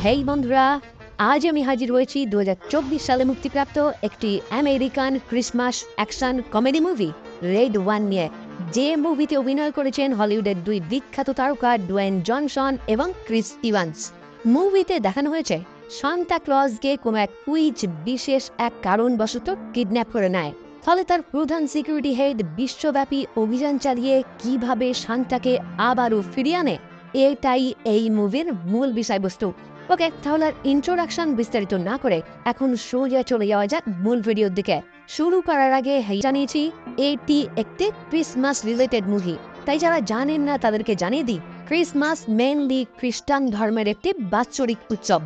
হেই বন্ধুরা, আজ আমি হাজির হয়েছি 2024 সালে মুক্তিপ্রাপ্ত একটি American Christmas action comedy movie red one নিয়ে। যে মুভিতে অভিনয় করেছেন হলিউডের দুই বিখ্যাত তারকা ডুয়েন জনসন এবং ক্রিস ইভান্স। মুভিতে দেখানো হয়েছে সান্তা ক্লজকে কোনো এক কুইজ বিশেষ এক কারণবশত কিডন্যাপ করে নেয়। ফলে তার প্রধান সিকিউরিটি হেড বিশ্বব্যাপী অভিযান চালিয়ে কিভাবে সান্তাকে আবারও ফিরিয়ে আনে, এটাই এই মুভির মূল বিষয়বস্তু। ওকে, তাহলে ইন্ট্রোডাকশন বিস্তারিত না করে এখন সোজা চলে যাওয়া যাক মূল ভিডিওর দিকে। শুরু করার আগে জানিয়েছি এটি একটি ক্রিসমাস রিলেটেড মুভি, তাই যারা জানেন না তাদেরকে জানিয়ে দিই, ক্রিসমাস মেইনলি খ্রিস্টান ধর্মের একটি বাৎসরিক উৎসব।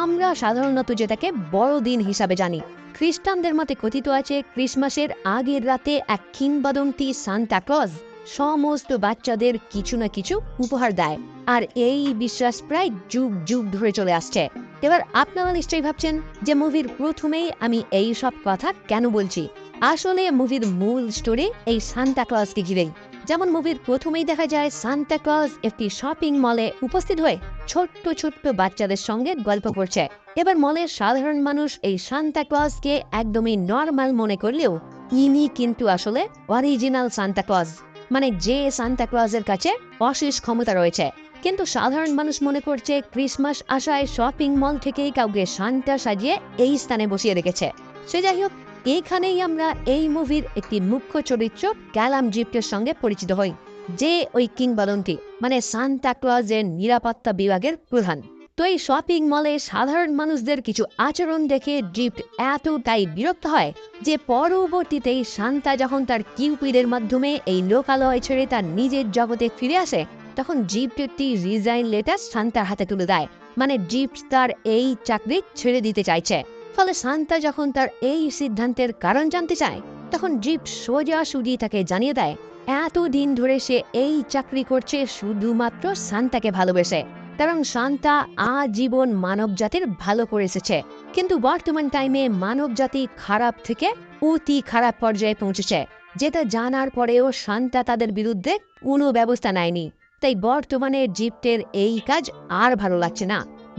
আমরা সাধারণত যেটাকে বড়দিন হিসাবে জানি। খ্রিস্টানদের মতে কথিত আছে ক্রিসমাসের আগের রাতে এক কিংবদন্তি সান্তা ক্লজ সমস্ত বাচ্চাদের কিছু না কিছু উপহার দেয়, আর এই বিশ্বাস প্রায় যুগ যুগ ধরে চলে আসছে। এবার আপনারা নিশ্চয়ই ভাবছেন যে মুভির প্রথমেই আমি এই সব কথা কেন বলছি। আসলে মুভির মূল স্টোরি এই সান্তা ক্লজকে ঘিরেই। যেমন মুভির প্রথমেই দেখা যায় সান্তা ক্লজ একটি শপিং মলে উপস্থিত হয়ে ছোট্ট ছোট্ট বাচ্চাদের সঙ্গে গল্প করছে। এবার মলের সাধারণ মানুষ এই সান্তা ক্লজকে একদমই নর্মাল মনে করলেও ইনি কিন্তু আসলে অরিজিনাল সান্তা ক্লজ, মানে যে সান্তা ক্লজের কাছে অশেষ ক্ষমতা রয়েছে। কিন্তু সাধারণ মানুষ মনে করছে ক্রিসমাস আসায় শপিং মল থেকেই কাউকে সান্তা সাজিয়ে এই স্থানে বসিয়ে রেখেছে। সে যাই হোক, এইখানেই আমরা এই মুভির একটি মুখ্য চরিত্র ক্যালাম জিপ্টের সঙ্গে পরিচিত হই, যে ওই কিংবদন্তি মানে সান্তা ক্লজের নিরাপত্তা বিভাগের প্রধান। তো এই শপিং মলে সাধারণ মানুষদের কিছু আচরণ দেখে জিপ্ট এতটাই বিরক্ত হয় যে পরবর্তীতেই সান্তা যখন তার কিউপিডের মাধ্যমে এই লোকালয় ছেড়ে তার নিজের জগতে ফিরে আসে, তখন জিপ্ট একটি রিজাইন লেটার সান্তার হাতে তুলে দেয়। মানে জিপ্ট তার এই চাকরি ছেড়ে দিতে চাইছে। ফলে সান্তা যখন তার এই সিদ্ধান্তের কারণ জানতে চায়, তখন জিপ্ট সোজাসুজি তাকে জানিয়ে দেয় এতদিন ধরে সে এই চাকরি করছে শুধুমাত্র সান্তাকে ভালোবেসে, কারণ সান্তা আজীবন মানব জাতির ভালো করে এসেছে। কিন্তু বর্তমান টাইমে মানব জাতি খারাপ থেকে অতি খারাপ পর্যায়ে পৌঁছেছে, যেটা জানার পরেও সান্তা তাদের বিরুদ্ধে কোনো ব্যবস্থা নেয়নি। তাই বর্তমানে জিপ্টের এই কাজ আর ভালো লাগছে না,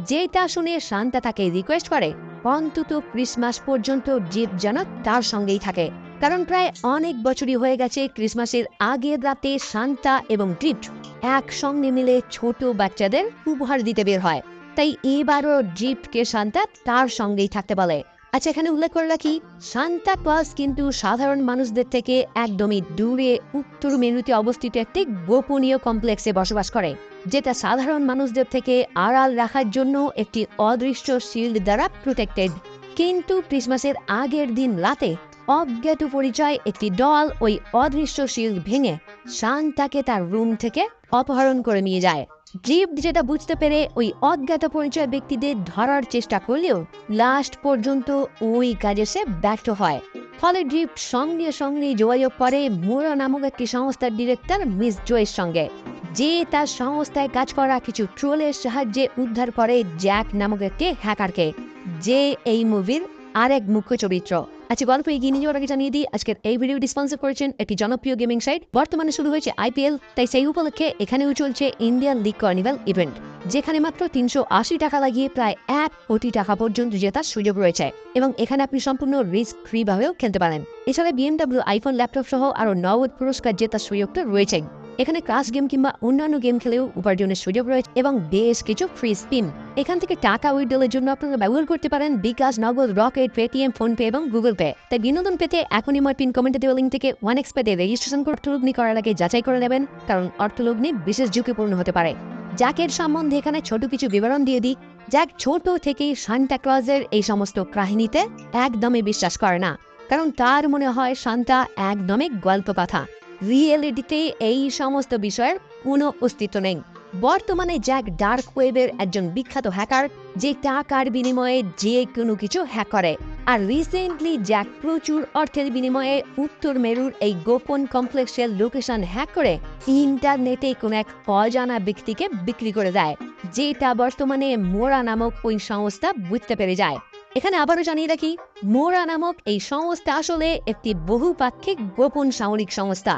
যেটা শুনে সান্তা তাকে রিকোয়েস্ট করে অন্তত ক্রিসমাস পর্যন্ত জিপ্ট যেন তার সঙ্গেই থাকে, কারণ প্রায় অনেক বছরই হয়ে গেছে ক্রিসমাসের আগের রাতে সান্তা এবং জিপ্ট একসঙ্গে মিলে ছোট বাচ্চাদের উপহার দিতে বের হয়। তাই এবারও জিপ্টকে সান্তা তার সঙ্গেই থাকতে বলে। আচ্ছা, এখানে উল্লেখ করে রাখি, সান্তা ক্লজ কিন্তু সাধারণ মানুষদের থেকে একদমই দূরে উত্তর মেরুতে অবস্থিত একটি গোপনীয় কমপ্লেক্সে বসবাস করে, যেটা সাধারণ মানুষদের থেকে আড়াল রাখার জন্য একটি অদৃশ্য শিল্ড দ্বারা প্রোটেক্টেড। কিন্তু ক্রিসমাসের আগের দিন রাতে অজ্ঞাত পরিচয় একটি দল ওই অদৃশ্য শিল্ড ভেঙে সান্তাকে তার রুম থেকে অপহরণ করে নিয়ে যায়। জিপ্ট যেটা বুঝতে পেরে ওই অজ্ঞাত পরিচয় ব্যক্তিদের ধরার চেষ্টা করলেও লাস্ট পর্যন্ত ওই কাজে সে ব্যর্থ হয়। ফলে জিপ্ট সঙ্গে সঙ্গে যোগাযোগ করে মোরা নামক একটি সংস্থার ডিরেক্টর মিস জোয়ের সঙ্গে, যে তার সংস্থায় কাজ করা কিছু ট্রোলের সাহায্যে উদ্ধার করে জ্যাক নামক একটি হ্যাকারকে, যে এই মুভির আরেক মুখ্য চরিত্র। আচ্ছা, গল্প এগিয়ে নিয়ে যাওয়ার আগে জানিয়ে দিই, আজকের এই ভিডিওটি স্পন্সর করেছেন একটি জনপ্রিয় গেমিং সাইট। বর্তমানে শুরু হয়েছে আইপিএল, তাই সেই উপলক্ষে এখানেও চলছে ইন্ডিয়ান লিগ কার্নিভাল ইভেন্ট, যেখানে মাত্র 380 টাকা লাগিয়ে প্রায় 1 কোটি টাকা পর্যন্ত জেতার সুযোগ রয়েছে, এবং এখানে আপনি সম্পূর্ণ রিস্ক ফ্রি ভাবেও খেলতে পারেন। এছাড়া বিএমডব্লিউ আইফোন ল্যাপটপ সহ আরো নগদ পুরস্কার জেতার সুযোগটা রয়েছে। এখানে ক্লাস গেম কিংবা অন্যান্য গেম খেলেও উপার্জনের সুযোগ রয়েছে এবং বেশ কিছু ফ্রি স্পিন। এখান থেকে টাকা উইথড্রলের জন্য আপনারা ব্যবহার করতে পারেন বিকাশ, নগদ, রকেট, পেটিএম, ফোনপে এবং গুগল পে। তাই বিনোদন পেতে এখনই আমার পিন কমেন্টে দেওয়া লিঙ্ক থেকে 1x পেতে রেজিস্ট্রেশন করে অর্থলগ্নি করার আগে যাচাই করে নেবেন, কারণ অর্থলগ্নি বিশেষ ঝুঁকিপূর্ণ হতে পারে। জ্যাকের সম্বন্ধে এখানে ছোট কিছু বিবরণ দিয়ে দিই। জ্যাক ছোট থেকেই সান্তা ক্লজের এই সমস্ত কাহিনীতে একদমই বিশ্বাস করে না, কারণ তার মনে হয় সান্তা একদমই গল্প কথা। রিয়েলিটিতে এই সমস্ত বিষয়ের কোনো অস্তিত্ব নেই। বর্তমানে জ্যাক ডার্ক ওয়েবের একজন বিখ্যাত হ্যাকার, যে টাকার বিনিময়ে যে কোনো কিছু হ্যাক করে। আর রিসেন্টলি জ্যাক প্রচুর অর্থের বিনিময়ে উত্তর মেরুর এই গোপন কমপ্লেক্সের লোকেশন হ্যাক করে ইন্টারনেটে কোনো এক অজানা ব্যক্তিকে বিক্রি করে দেয়, যেটা বর্তমানে মোরা নামক ওই সংস্থা বুঝতে পেরে যায়। এখানে আবারও জানিয়ে রাখি, মোরা নামক এই সংস্থা আসলে একটি বহুপাক্ষিক গোপন সামরিক সংস্থা,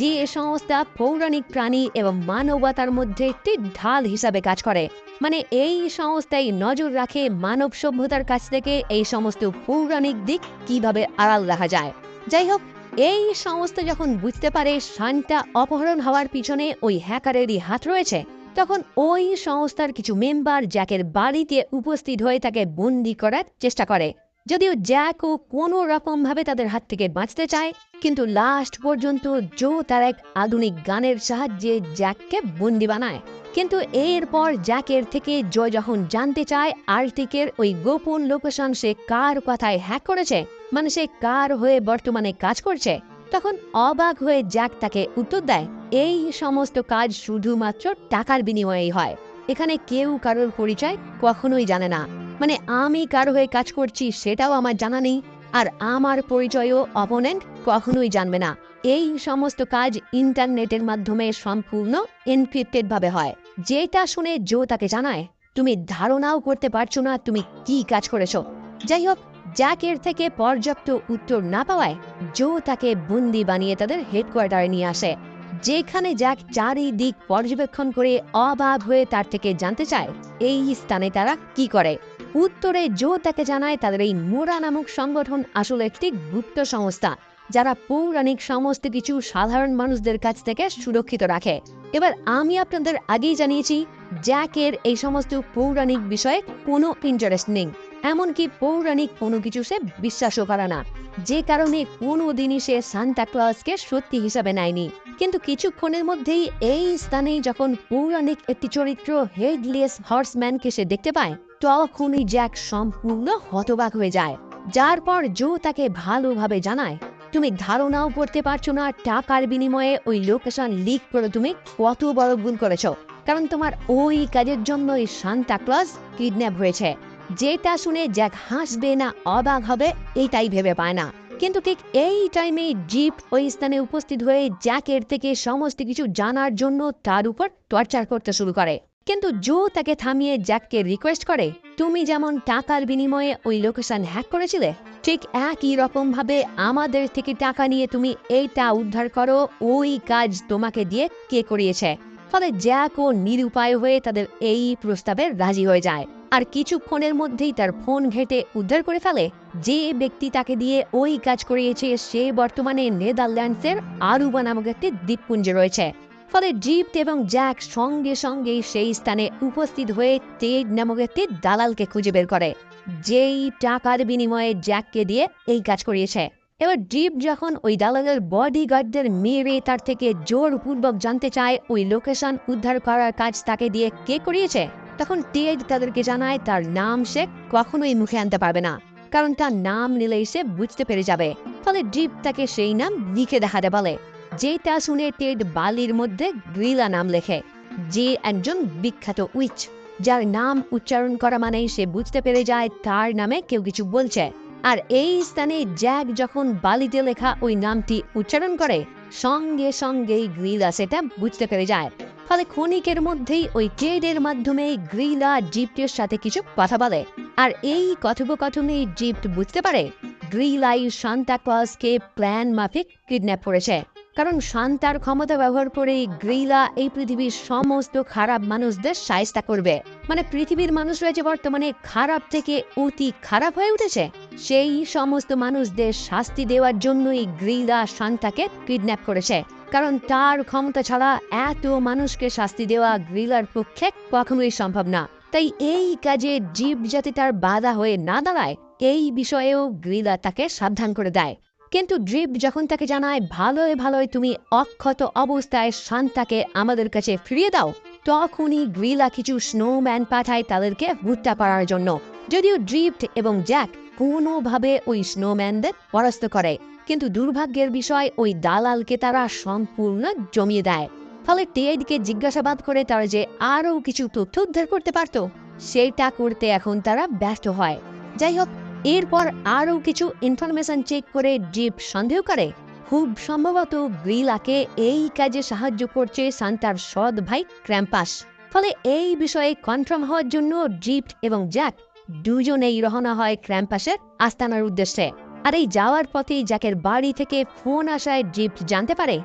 যে সংস্থা পৌরাণিক প্রাণী এবং মানবতার মধ্যে একটি ঢাল হিসাবে কাজ করে। মানে এই সংস্থায় নজর রাখে মানব সভ্যতার কাছ থেকে এই সমস্ত পৌরাণিক দিক কিভাবে আড়াল রাখা যায়। যাই হোক, এই সংস্থা যখন বুঝতে পারে সান্টা অপহরণ হওয়ার পিছনে ওই হ্যাকারেরই হাত রয়েছে, তখন ওই সংস্থার কিছু মেম্বার জ্যাকের বাড়িতে উপস্থিত হয়ে তাকে বন্দি করার চেষ্টা করে। যদিও জ্যাকও কোনো রকম ভাবে তাদের হাত থেকে বাঁচতে চায়, কিন্তু লাস্ট পর্যন্ত জো তার এক আধুনিক গানের সাহায্যে জ্যাককে বন্দি বানায়। কিন্তু এরপর জ্যাকের থেকে জো যখন জানতে চায় আর্টিকের ওই গোপন লোকেশন সে কার কথায় হ্যাক করেছে, মানে সে কার হয়ে বর্তমানে কাজ করছে, তখন অবাক হয়ে জ্যাক তাকে উত্তর দেয়, এই সমস্ত কাজ শুধুমাত্র টাকার বিনিময়েই হয়। এখানে কেউ কারোর পরিচয় কখনোই জানে না। মানে আমি কারো হয়ে কাজ করছি সেটাও আমার জানা নেই, আর আমার পরিচয়ও অপোনেন্ট কখনোই জানবে না। এই সমস্ত কাজ ইন্টারনেটের মাধ্যমে সম্পূর্ণ এনক্রিপ্টেড ভাবে হয়। যেটা শুনে জো তাকে জানায়, তুমি ধারণাও করতে পারছো না তুমি কি কাজ করেছো। যাই হোক, জ্যাকের থেকে পর্যাপ্ত উত্তর না পাওয়ায় জো তাকে বন্দি বানিয়ে তাদের হেডকোয়ার্টারে নিয়ে আসে, যেখানে জ্যাক চারিদিক পর্যবেক্ষণ করে অবাক হয়ে তার থেকে জানতে চায় এই স্থানে তারা কি করে। উত্তরে জো তাকে জানায় তাদের এই মোরা নামক সংগঠন আসলে একটি গুপ্ত সংস্থা, যারা পৌরাণিক সমস্ত কিছু সাধারণ মানুষদের কাছ থেকে সুরক্ষিত রাখে। এবার আমি আপনাদের আগেই জানিয়েছি জ্যাকের এই সমস্ত পৌরাণিক বিষয়ে কোনো ইন্টারেস্ট নেই, এমনকি পৌরাণিক কোনো কিছু সে বিশ্বাসও করে না, যে কারণে কোনো দিনই সে সান্তা ক্লজকে সত্যি হিসাবে নেয়নি। কিন্তু কিছুক্ষণের মধ্যেই এই স্থানে যখন পৌরাণিক একটি চরিত্র হেডলেস হর্সম্যানকে সে দেখতে পায়, তখনই জ্যাক সম্পূর্ণ হতবাক হয়ে যায়। যার পর জো তাকে ভালোভাবে জানায়, তুমি ধারণাও করতে পারছো না টাকার বিনিময়ে ওই লোকেশন লিক করে তুমি কত বড় ভুল করেছো, কারণ তোমার ওই কাজের জন্যই সান্তা ক্লজ কিডন্যাপ হয়েছে। যেটা শুনে জ্যাক হাসবে না অবাক হবে এইটাই ভেবে পায় না। কিন্তু ঠিক এই টাইমে জিপ ওই স্থানে উপস্থিত হয়ে জ্যাকের থেকে সমস্ত কিছু জানার জন্য তার উপর টর্চার করতে শুরু করে। কিন্তু জো তাকে থামিয়ে জ্যাককে রিকোয়েস্ট করে, তুমি যেমন টাকার বিনিময়ে ওই লোকেশন হ্যাক করেছিলে, ঠিক একই রকম ভাবে আমাদের থেকে টাকা নিয়ে তুমি এইটা উদ্ধার করো। ওই কাজ তোমাকে দিয়ে কে করিয়েছে। ফলে জ্যাকও নিরুপায় হয়ে তাদের এই প্রস্তাবে রাজি হয়ে যায়, আর কিছুক্ষণের মধ্যেই তার ফোন ঘেঁটে উদ্ধার করে ফেলে যে ব্যক্তি তাকে দিয়ে ওই কাজ করিয়েছে সে বর্তমানে নেদারল্যান্ডসের আরুবা নামক একটি দ্বীপপুঞ্জে রয়েছে। ফলে জিপ এবং জ্যাক সঙ্গে সঙ্গেই সেই স্থানে উপস্থিত হয়ে টেড নামক একটি দালালকে খুঁজে বের করে, যেই টাকার বিনিময়ে জ্যাককে দিয়ে এই কাজ করিয়েছে। এবার জিপ যখন ওই দালালের বডিগার্ডদের মেরে তার থেকে জোরপূর্বক জানতে চায় ওই লোকেশন উদ্ধার করার কাজ তাকে দিয়ে কে করিয়েছে, তখন টেড তাদেরকে জানায় তার নাম সে কখনোই মুখে আনতে পারবে না, কারণ তার নাম নিলেই সে বুঝতে পেরে যাবে। ফলে জিপ তাকে সেই নাম লিখে দেখাতে বলে, যেটা শুনে টেড বালির মধ্যে গ্রিলা নাম লেখে, যে একজন বিখ্যাত উইচ, যার নাম উচ্চারণ করা মানেই সে বুঝতে পেরে যায় তার নামে কেউ কিছু বলছে। আর এই স্থানে জ্যাক যখন বালিতে লেখা ওই নামটি উচ্চারণ করে, সঙ্গে সঙ্গেই গ্রিলা সেটা বুঝতে পেরে যায়। ফলে ক্ষণিকের মধ্যেই ওই টেডের মাধ্যমে গ্রিলা জিপ্টের সাথে কিছু কথা বলে, আর এই কথোপকথনে জিপ্ট বুঝতে পারে গ্রিলাই সান্তা ক্লজকে প্ল্যান মাফিক কিডন্যাপ করেছে, কারণ সান্তার ক্ষমতা ব্যবহার করে গ্রিলা এই পৃথিবীর সমস্ত খারাপ মানুষদের শায়েস্তা করবে। মানে পৃথিবীর মানুষরা যে বর্তমানে খারাপ থেকে অতি খারাপ হয়ে উঠেছে, সেই সমস্ত মানুষদের শাস্তি দেওয়ার জন্যই গ্রিলা সান্তাকে কিডন্যাপ করেছে, কারণ তার ক্ষমতা ছাড়া এত মানুষকে শাস্তি দেওয়া গ্রিলার পক্ষে কখনোই সম্ভব না। তাই এই কাজে জিপ যাতে তার বাধা হয়ে না দাঁড়ায় এই বিষয়েও গ্রিলা তাকে সাবধান করে দেয়। কিন্তু ড্রিপ যখন তাকে জানায় ভালোই ভালোই তুমি অক্ষত অবস্থায় শান্তাকে আমাদের কাছে ফিরিয়ে দাও, তখনই গ্রিলা কিছু স্নোম্যান পাঠায় তাদেরকে হত্যা করার জন্য। যদিও ড্রিপ এবং জ্যাক কোনোভাবে ওই স্নোম্যানদের পরাস্ত করে, কিন্তু দুর্ভাগ্যের বিষয় ওই দালালকে তারা সম্পূর্ণ জমিয়ে দেয়। ফলে টেডকে জিজ্ঞাসাবাদ করে তারা যে আরও কিছু তথ্য উদ্ধার করতে পারত, সেটা করতে এখন তারা ব্যর্থ হয়। যাই হোক, এরপর আরও কিছু ইনফরমেশন চেক করে জিপ সন্দেহ করে খুব সম্ভবত গ্রিলাকে এই কাজে সাহায্য করছে সান্তার সৎ ভাই ক্র্যাম্পাস। ফলে এই বিষয়ে কনফার্ম হওয়ার জন্য জিপ এবং জ্যাক দুজনেই রওনা হয় ক্র্যাম্পাসের আস্তানার উদ্দেশ্যে। আর এই যাওয়ার পথেই জ্যাকের বাড়ি থেকে ফোন আসায় ড্রিফট জানতে পারে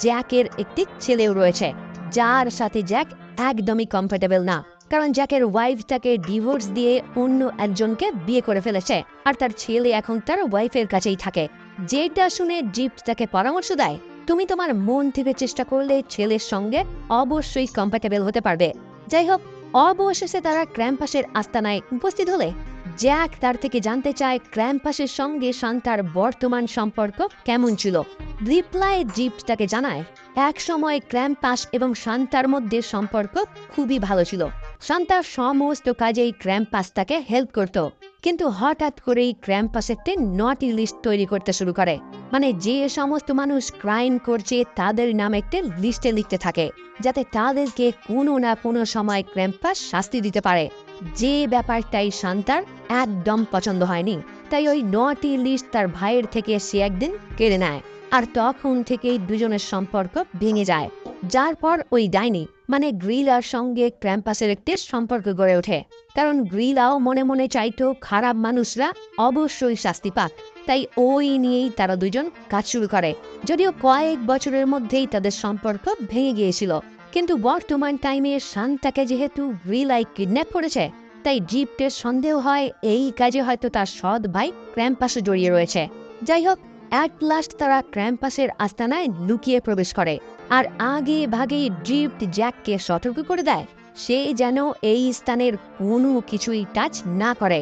জ্যাকের একটি ছেলেও রয়েছে, যার সাথে জ্যাক একদমই কমফোর্টেবল না, কারণ জ্যাকের ওয়াইফ তাকে ডিভোর্স দিয়ে অন্য একজনকে বিয়ে করে ফেলেছে আর তার ছেলে এখন তার ওয়াইফের কাছেই থাকে। যেটা শুনে ড্রিফট তাকে পরামর্শ দেয়, তুমি তোমার মন থেকে চেষ্টা করলে ছেলের সঙ্গে অবশ্যই কমফোর্টেবল হতে পারবে। যাই হোক, অবশেষে তারা ক্র্যাম্পাসের আস্তানায় উপস্থিত হলে জ্যাক তার থেকে জানতে চায় ক্র্যাম্পাসের সঙ্গে শান্তার বর্তমান সম্পর্ক কেমন ছিল। রিপ্লাইয়ে ড্রিফট তাকে জানায় এক সময় ক্র্যাম্পাস এবং শান্তার মধ্যে সম্পর্ক খুবই ভালো ছিল। শান্তার সমস্ত কাজেই ক্র্যাম্পাস তাকে হেল্প করত, কিন্তু হঠাৎ করেই ক্র্যাম্পাস একটি নটি লিস্ট তৈরি করতে শুরু করে, মানে যে সমস্ত মানুষ ক্রাইম করছে তাদের নাম একটি লিস্টে লিখতে থাকে, যাতে তাদেরকে কোনো না কোনো সময় ক্র্যাম্পাস শাস্তি দিতে পারে। যে ব্যাপারটাই শান্তার একদম পছন্দ হয়নি, তাই ওই নটি লিস্ট তার ভাইয়ের থেকে সে একদিন কেড়ে নেয়, আর তখন থেকেই দুজনের সম্পর্ক ভেঙে যায়। যার পর ওই ডাইনি মানে গ্রিলার সঙ্গে ক্র্যাম্পাসের একটি সম্পর্ক গড়ে ওঠে, কারণ গ্রিলাও মনে মনে চাইতো খারাপ মানুষরা অবশ্যই শাস্তি পাক, তাই ওই নিয়েই তারা দুজন কাজ শুরু করে। যদিও কয়েক বছরের মধ্যেই তাদের সম্পর্ক ভেঙে গিয়েছিল, কিন্তু বর্তমান টাইমে শান্তাকে যেহেতু গ্রিলাই কিডন্যাপ করেছে, তাই ড্রিফটের সন্দেহ হয় এই কাজে হয়তো তার সৎ ভাই ক্র্যাম্পাসও জড়িয়ে রয়েছে। যাই হোক, অ্যাট লাস্ট তারা ক্র্যাম্পাসের আস্তানায় লুকিয়ে প্রবেশ করে, আর আগে ভাগেই ড্রিফট জ্যাককে সতর্ক করে দেয় সে যেন এই স্থানের কোনো কিছুই টাচ না করে,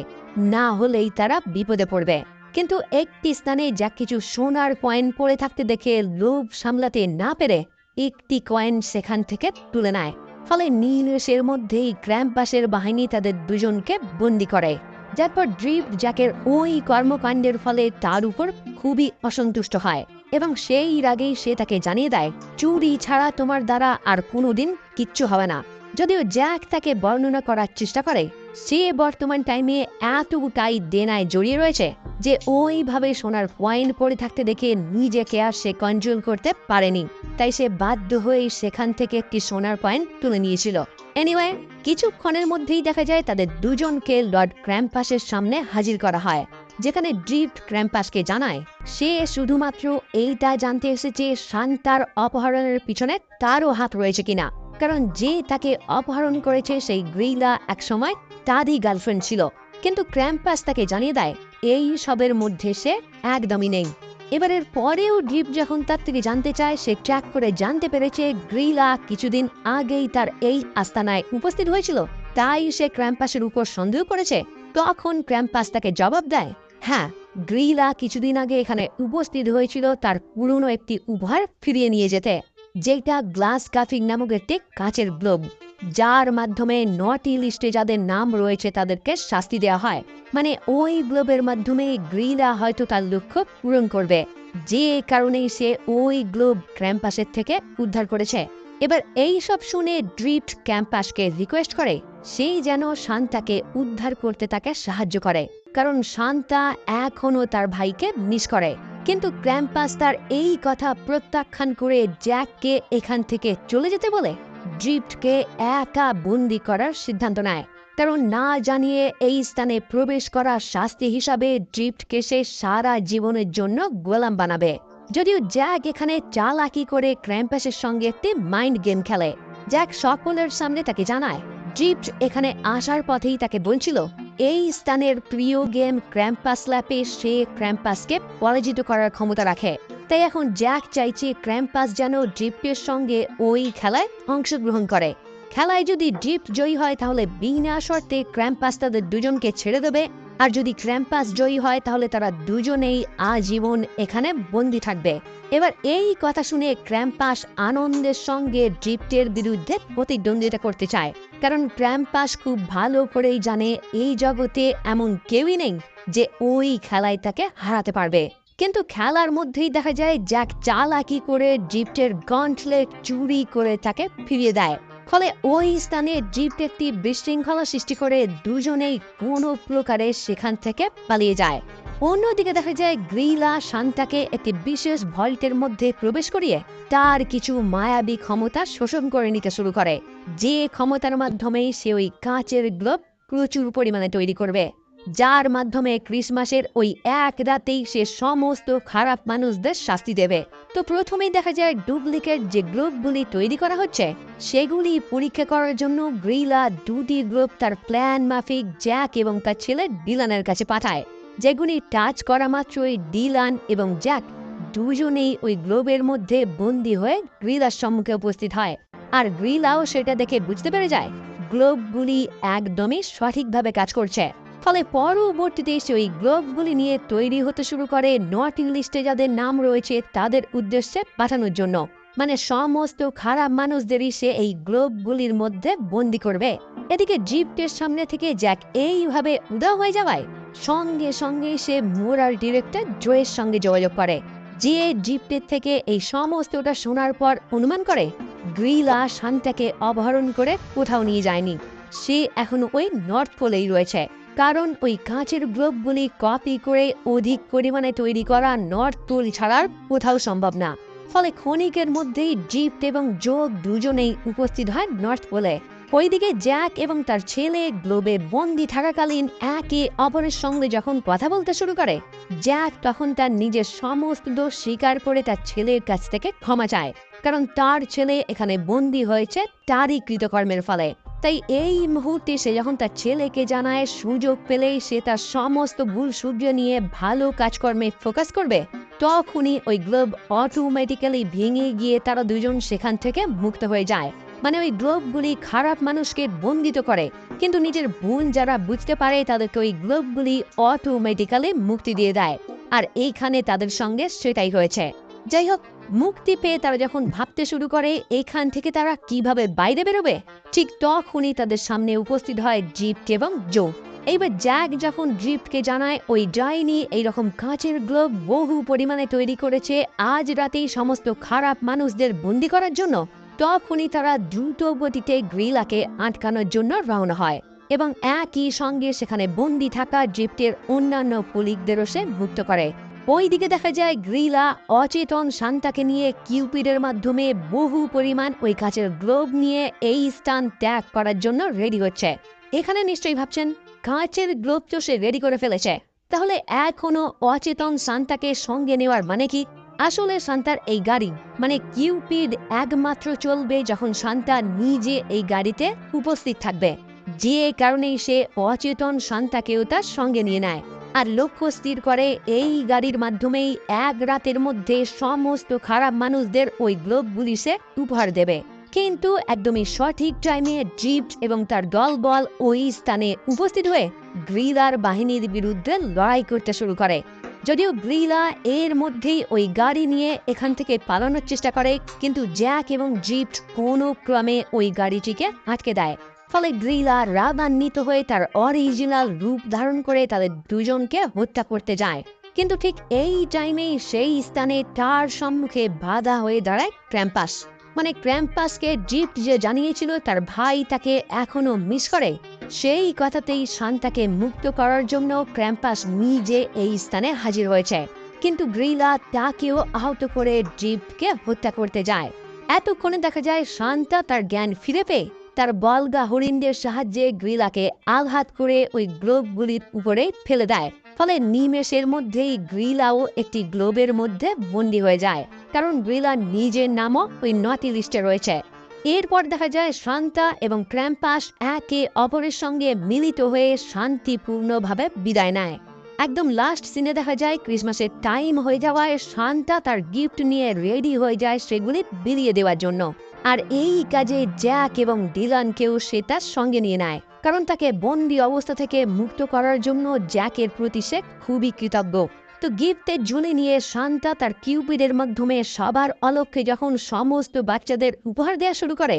না হলেই তারা বিপদে পড়বে। কিন্তু একটি স্থানে জ্যাক কিছু সোনার কয়েন পড়ে থাকতে দেখে লোভ সামলাতে না পেরে একটি কয়েন সেখান থেকে তুলে নেয়, ফলে নিমেষের মধ্যেই ক্র্যাম্পাসের বাহিনী তাদের দুজনকে বন্দি করে। যারপর ড্রিফট জ্যাকের ওই কর্মকাণ্ডের ফলে তার উপর খুবই অসন্তুষ্ট হয় এবং সেই রাগেই সে তাকে জানিয়ে দেয় চুরি ছাড়া তোমার দ্বারা আর কোনোদিন কিচ্ছু হবে না। যদিও জ্যাক তাকে বর্ণনা করার চেষ্টা করে সে বর্তমান টাইমে এতটাই দেনায় জড়িয়ে রয়েছে যে ওইভাবে সোনার কয়েন পড়ে থাকতে দেখে নিজেকে আর সে কন্ট্রোল করতে পারেনি, তাই সে বাধ্য হয়ে সেখান থেকে একটি সোনার কয়েন তুলে নিয়েছিল। এনিওয়ে, কিছুক্ষণের মধ্যেই দেখা যায় তাদের দুজনকে লর্ড ক্র্যাম্পাসের সামনে হাজির করা হয়, যেখানে ড্রিফট ক্র্যাম্পাসকে জানায় সে শুধুমাত্র এইটা জানতে এসেছে শান্তার অপহরণের পিছনে তারও হাত রয়েছে কিনা, কারণ যে তাকে অপহরণ করেছে সেই গ্রিলা একসময় তারই গার্লফ্রেন্ড ছিল, কিন্তু ক্র্যাম্পাস তাকে জানিয়ে দেয় এই সবের মধ্যে সে একদমই নেই। এবারের পরেও ড্রিফট যখন তার থেকে জানতে চায়, সে ট্র্যাক করে জানতে পেরেছে গ্রিলা কিছুদিন আগেই তার এই আস্তানায় উপস্থিত হয়েছিল, তাই সে ক্র্যাম্পাসের উপর সন্দেহ করেছে। তখন ক্র্যাম্পাস তাকে জবাব দেয়, হ্যাঁ, গ্রিলা কিছুদিন আগে এখানে উপস্থিত হয়েছিল তার পুরনো একটি উপহার ফিরিয়ে নিয়ে যেতে, যেটা গ্লাস কাফিং নামক একটি কাঁচের গ্লোব, যার মাধ্যমে নটি লিস্টে যাদের নাম রয়েছে তাদেরকে শাস্তি দেওয়া হয়। মানে ওই গ্লোবের মাধ্যমে গ্রিলা হয়তো তার লক্ষ্য পূরণ করবে, যে কারণেই সে ওই গ্লোব ক্র্যাম্পাসের থেকে উদ্ধার করেছে। এবার এই সব শুনে ড্রিফট ক্র্যাম্পাসকে রিকোয়েস্ট করে সেই যেন শান্তাকে উদ্ধার করতে তাকে সাহায্য করে, কারণ শান্তা এখনো তার ভাইকে মিস করে। কিন্তু ক্র্যাম্পাস তার এই কথা প্রত্যাখ্যান করে জ্যাককে এখান থেকে চলে যেতে বলে ড্রিফটকে একা বন্দি করার সিদ্ধান্ত নেয়, কারণ না জানিয়ে এই স্থানে প্রবেশ করা শাস্তি হিসাবে ড্রিফটকে সে সারা জীবনের জন্য গোলাম বানাবে। যদিও জ্যাক এখানে চালাকি করে ক্র্যাম্পাসের সঙ্গে একটি মাইন্ড গেম খেলে। জ্যাক সকলের সামনে তাকে জানায় ড্রিফট এখানে আসার পথেই তাকে বলছিল এই স্থানের প্রিয় গেম ক্র্যাম্পাস ল্যাপে সে ক্র্যাম্পাসকে পরাজিত করার ক্ষমতা রাখে, তাই এখন জ্যাক চাইছে ক্র্যাম্পাস যেন ড্রিফটের সঙ্গে ওই খেলায় অংশগ্রহণ করে। খেলায় যদি ড্রিফট জয়ী হয় তাহলে বিনা শর্তে ক্র্যাম্পাস তাদের দুজনকে ছেড়ে দেবে, আর যদি ক্র্যাম্পাস জয়ী হয় তাহলে তারা দুজনেই আজীবন এখানে বন্দী থাকবে। এবার এই কথা শুনে ক্র্যাম্পাস আনন্দের সঙ্গে ড্রিফটের বিরুদ্ধে প্রতিদ্বন্দ্বিতা করতে চায়, কারণ ক্র্যাম্পাস খুব ভালো করেই জানে এই জগতে এমন কেউই নেই যে ওই খেলায় তাকে হারাতে পারবে। কিন্তু খেলার মধ্যেই দেখা যায় জ্যাক চালাকি করে ড্রিফটের গন্টলেট চুরি করে তাকে ফিরিয়ে দেয়, ফলে ওই স্থানে ড্রিফট একটি বিশৃঙ্খলা সৃষ্টি করে দুজনেই কোনো প্রকারে সেখান থেকে পালিয়ে যায়। অন্যদিকে দেখা যায় গ্রিলা শান্তাকে একটি বিশেষ ভল্টের মধ্যে প্রবেশ করিয়ে তার কিছু মায়াবী ক্ষমতা শোষণ করে নিতে শুরু করে, যে ক্ষমতার মাধ্যমে সে ওই কাঁচের গ্লোব প্রচুর পরিমাণে তৈরি করবে, যার মাধ্যমে ক্রিসমাসের ওই এক রাতেই সে সমস্ত খারাপ মানুষদের শাস্তি দেবে। তো প্রথমেই দেখা যায় ডুপ্লিকেট যে গ্রুপগুলি তৈরি করা হচ্ছে সেগুলি পরীক্ষা করার জন্য গ্রিলা দুটি গ্রুপ তার প্ল্যান মাফিক জ্যাক এবং তার ছেলে ডিলানের কাছে পাঠায়, যেগুলি টাচ করা মাত্রই ডিলান এবং জ্যাক দুজনেই ওই গ্লোবের মধ্যে বন্দী হয়ে গ্রিলার সম্মুখে উপস্থিত হয়। আর গ্রিলাও সেটা দেখে বুঝতে পেরে যায় গ্লোবগুলি একদমই সঠিকভাবে কাজ করছে। ফলে পরবর্তীতে সে ওই গ্লোবগুলি নিয়ে তৈরি হতে শুরু করে নটিং লিস্টে যাদের নাম রয়েছে তাদের উদ্দেশ্যে পাঠানোর জন্য। মানে সমস্ত খারাপ মানুষদেরই সে এই গ্লোবগুলির মধ্যে বন্দি করবে। এদিকে জিপ্টের সামনে থেকে জ্যাক এইভাবে উদাও হয়ে যাওয়ায় সঙ্গে সঙ্গে সে মোরাল ডিরেক্টর জোয়ের সঙ্গে যোগাযোগ করে, যে জিপ্টের থেকে এই সমস্তটা শোনার পর অনুমান করে গ্রিলা শান্তাকে অপহরণ করে কোথাও নিয়ে যায়নি, সে এখনো ওই নর্থ পোলেই রয়েছে। কারণ ওই কাঁচের গ্লোবগুলি কপি করে অধিক পরিমাণে তৈরি করা নর্থ পোল ছাড়ার কোথাও সম্ভব না। ফলে ক্ষণিকের মধ্যেই জিপ্ট এবং জো দুজনেই উপস্থিত হয় নর্থ পোলে। ওইদিকে জ্যাক এবং তার ছেলে গ্লোবে বন্দি থাকাকালীন একে অপরের সঙ্গে যখন কথা বলতে শুরু করে, জ্যাক তখন তার নিজের সমস্ত দোষ স্বীকার করে তার ছেলের কাছ থেকে ক্ষমা চায়, কারণ তার ছেলে এখানে বন্দি হয়েছে তারই কৃতকর্মের ফলে। তাই এই মুহূর্তে সে যখন তার ছেলেকে জানায় সুযোগ পেলেই সে তার সমস্ত ভুল শুধরে নিয়ে ভালো কাজকর্মে ফোকাস করবে, তখনই ওই গ্লোব অটোমেটিক্যালি ভেঙে গিয়ে তারা দুজন সেখান থেকে মুক্ত হয়ে যায়। মানে ওই গ্লোবগুলি খারাপ মানুষকে বন্দিত করে, কিন্তু নিজের ভুল যারা বুঝতে পারে তাদেরকে ওই গ্লোবগুলি অটোমেটিক্যালি মুক্তি দিয়ে দেয়। আর এইখানে তাদের সঙ্গে সেটাই হয়েছে। যাই হোক, মুক্তি পেয়ে তারা যখন ভাবতে শুরু করে এইখান থেকে তারা কিভাবে বাইরে বেরোবে, ঠিক তখনই তাদের সামনে উপস্থিত হয় জিপ্ট এবং জো। এইবার জ্যাক যখন জিপ্টকে জানায় ওই ডাইনি এইরকম কাঁচের গ্লোব বহু পরিমাণে তৈরি করেছে আজ রাতেই সমস্ত খারাপ মানুষদের বন্দি করার জন্য, তখনই তারা দ্রুত গতিতে গ্রিলাকে আটকানোর জন্য রওনা হয় এবং একই সঙ্গে সেখানে বন্দি থাকা জিপ্টের অন্যান্য কলিগদেরও সে মুক্ত করে। ওইদিকে দেখা যায় গ্রিলা অচেতন শান্তাকে নিয়ে কিউপিডের মাধ্যমে বহু পরিমাণ ওই কাচের গ্লোব নিয়ে এই স্থান ত্যাগ করার জন্য রেডি হচ্ছে। এখানে নিশ্চয়ই ভাবছেন কাচের গ্লোব তো সে রেডি করে ফেলেছে, তাহলে এখনো অচেতন শান্তাকে সঙ্গে নেওয়ার মানে কি? আসলে শান্তার এই গাড়ি মানে কিউপিড একমাত্র চলবে যখন শান্তা নিজে এই গাড়িতে উপস্থিত থাকবে, যে কারণেই সে অচেতন শান্তাকেও তার সঙ্গে নিয়ে নেয় আর লক্ষ্য স্থির করে এই গাড়ির মাধ্যমেই এক রাতের মধ্যে সমস্ত খারাপ মানুষদের ওই গ্লোবগুলি সে উপহার দেবে। কিন্তু একদমই সঠিক টাইমে জিপ্ট এবং তার দলবল ওই স্থানে উপস্থিত হয়ে গ্রিলার বাহিনীর বিরুদ্ধে লড়াই করতে শুরু করে। যদিও গ্রিলা এর মধ্যেই ওই গাড়ি নিয়ে এখান থেকে পালানোর চেষ্টা করে, কিন্তু জ্যাক এবং জিপ্ট কোনো ক্রমে ওই গাড়িটিকে আটকে দেয়। ফলে গ্রিলা রাগান্বিত হয়ে তার অরিজিনাল রূপ ধারণ করে তাদের দুজনকে হত্যা করতে যায়। কিন্তু ঠিক এই টাইমেই সেই স্থানে তার সম্মুখে বাধা হয়ে দাঁড়ায় ক্র্যাম্পাস। মানে ক্র্যাম্পাসকে জিপ্ট যে জানিয়েছিল তার ভাই তাকে এখনো মিস করে, সেই কথাতেই শান্তাকে মুক্ত করার জন্য ক্র্যাম্পাস নিজে এই স্থানে হাজির হয়েছে। কিন্তু গ্রিলা তাকেও আহত করে জিপ্টকে হত্যা করতে যায়। এতক্ষণে দেখা যায় শান্তা তার জ্ঞান ফিরে পেয়ে তার বলগা হরিণদের সাহায্যে গ্রিলাকে আঘাত করে ওই গ্লোবগুলির উপরে ফেলে দেয়। ফলে নিমেষের মধ্যেই গ্রিলাও একটি গ্লোবের মধ্যে বন্দী হয়ে যায়, কারণ গ্রিলা নিজের নামও ওই নটি লিস্টে রয়েছে। এরপর দেখা যায় শান্তা এবং ক্র্যাম্পাস একে অপরের সঙ্গে মিলিত হয়ে শান্তিপূর্ণভাবে বিদায় নেয়। একদম লাস্ট সিনে দেখা যায় ক্রিসমাসের টাইম হয়ে যাওয়ায় শান্তা তার গিফট নিয়ে রেডি হয়ে যায় সেগুলি বিলিয়ে দেওয়ার জন্য। আর এই কাজে জ্যাক এবং ডিলানকেও সে তার সঙ্গে নিয়ে নেয়, কারণ তাকে বন্দি অবস্থা থেকে মুক্ত করার জন্য জ্যাকের প্রতি সে খুবই কৃতজ্ঞ। তো গিফটে ঝুলে নিয়ে শান্তা তার কিউপিডের মাধ্যমে সবার অলক্ষ্যে যখন সমস্ত বাচ্চাদের উপহার দেওয়া শুরু করে,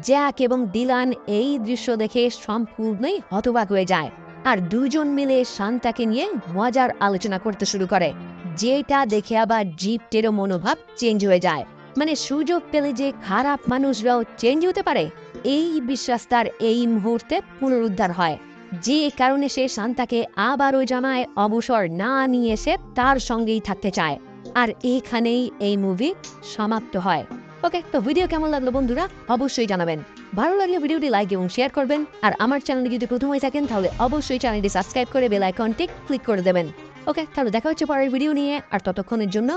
জ্যাক এবং ডিলান এই দৃশ্য দেখে সম্পূর্ণই হতবাক হয়ে যায় আর দুজন মিলে শান্তাকে নিয়ে মজার আলোচনা করতে শুরু করে, যেটা দেখে আবার জিপ্টেরও মনোভাব চেঞ্জ হয়ে যায়। মানে সুযোগ পেলে যে খারাপ মানুষরাও চেঞ্জ হতে পারে, এই বিশ্বাস তার এই মুহূর্তে পুনরুদ্ধার হয়, যে কারণে সে শান্তাকে আবারও জানায় অবসর না নিয়ে সে তার সঙ্গেই থাকতে চায়। আর এখানেই এই মুভি সমাপ্ত হয়। ওকে, তো ভিডিও কেমন লাগলো বন্ধুরা অবশ্যই জানাবেন। ভালো লাগলে ভিডিওটি লাইক এবং শেয়ার করবেন, আর আমার চ্যানেলে যদি প্রথম হয়ে থাকেন তাহলে অবশ্যই চ্যানেলটি সাবস্ক্রাইব করে বেল আইকনটি ক্লিক করে দেবেন। ওকে, তাহলে দেখা হচ্ছে পরের ভিডিও নিয়ে, আর ততক্ষণের জন্য